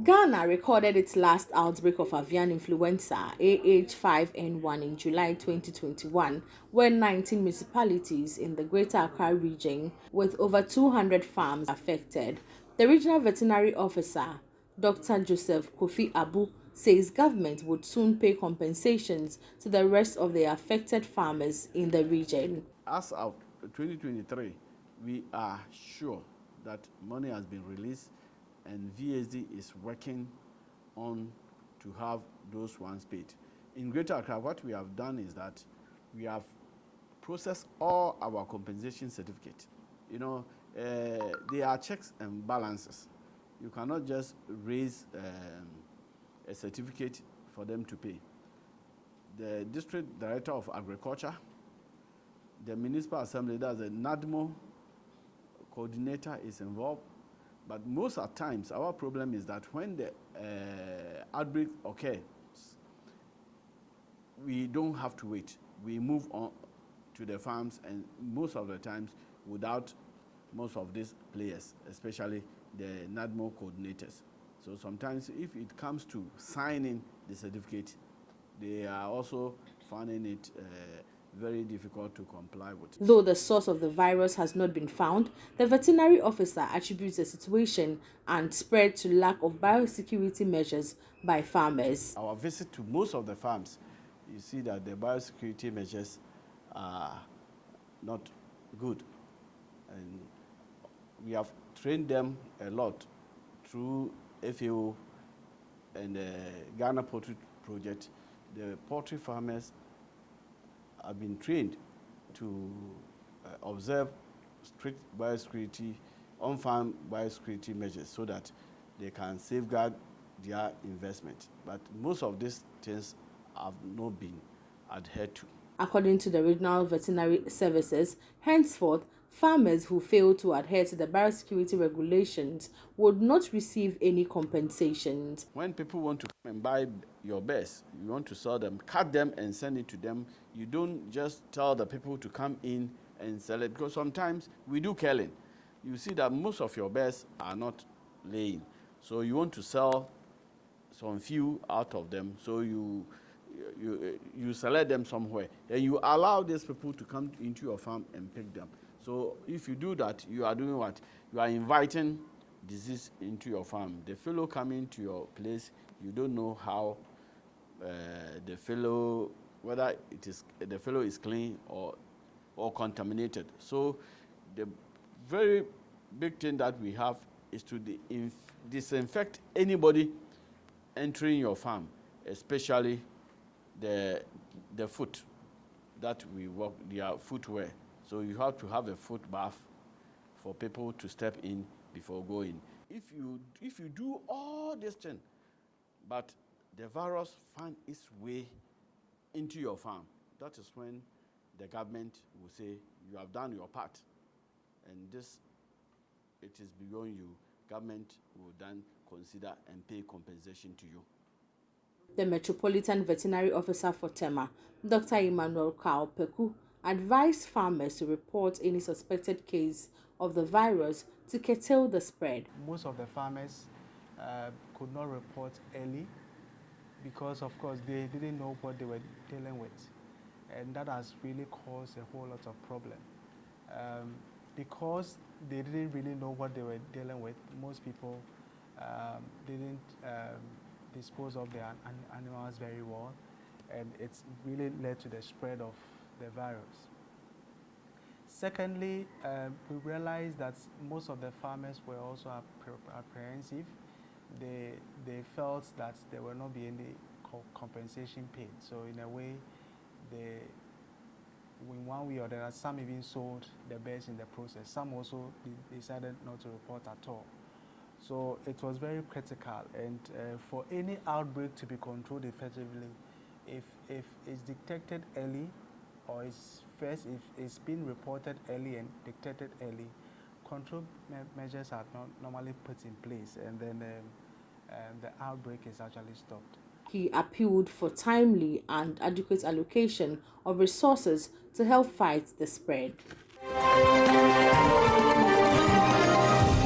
Ghana recorded its last outbreak of avian influenza AH5N1 in July 2021, when 19 municipalities in the Greater Accra region with over 200 farms affected. The regional veterinary officer, Dr. Joseph Kofi Abu, says government would soon pay compensations to the rest of the affected farmers in the region. As of 2023, we are sure that money has been released and VSD is working on to have those ones paid. In Greater Accra, what we have done is that we have processed all our compensation certificate. There are checks and balances. You cannot just raise a certificate for them to pay. The District Director of Agriculture, the Municipal Assembly, that's the NADMO coordinator is involved. But most of the times, our problem is that when the outbreak occurs, we don't have to wait. We move on to the farms, and most of the times without most of these players, especially the NADMO coordinators. So sometimes if it comes to signing the certificate, they are also finding it very difficult to comply with. Though the source of the virus has not been found, the veterinary officer attributes the situation and spread to lack of biosecurity measures by farmers. Our visit to most of the farms, you see that the biosecurity measures are not good. And we have trained them a lot through FAO and the Ghana Poultry Project. The poultry farmers have been trained to observe strict biosecurity, on-farm biosecurity measures so that they can safeguard their investment. But most of these things have not been adhered to. According to the regional veterinary services, henceforth, farmers who fail to adhere to the biosecurity regulations would not receive any compensations. When people want to come and buy your birds, you want to sell them, cut them and send it to them. You don't just tell the people to come in and sell it, because sometimes we do killing. You see that most of your birds are not laying. So you want to sell some few out of them, so you select them somewhere. Then you allow these people to come into your farm and pick them. So if you do that, you are doing what? You are inviting disease into your farm. The fellow coming to your place, you don't know how the fellow, whether the fellow is clean or contaminated. So the very big thing that we have is to disinfect anybody entering your farm, especially the foot that we work, their footwear. So you have to have a foot bath for people to step in before going. If you do all this thing, but the virus finds its way into your farm, that is when the government will say you have done your part, and this, it is beyond you. Government will then consider and pay compensation to you. The Metropolitan Veterinary Officer for Tema, Dr. Emmanuel Peku, advised farmers to report any suspected case of the virus to curtail the spread. Most of the farmers could not report early because, of course, they didn't know what they were dealing with. And that has really caused a whole lot of problem. Because they didn't really know what they were dealing with, most people didn't dispose of their animals very well, and it's really led to the spread of the virus. Secondly, we realized that most of the farmers were also apprehensive. They felt that there will not be any compensation paid. So in a way, in one way or the other, some even sold the birds in the process. Some also decided not to report at all. So it was very critical, and for any outbreak to be controlled effectively, if it's detected early, or if it's been reported early and detected early, control measures are not normally put in place, and then the outbreak is actually stopped. He appealed for timely and adequate allocation of resources to help fight the spread.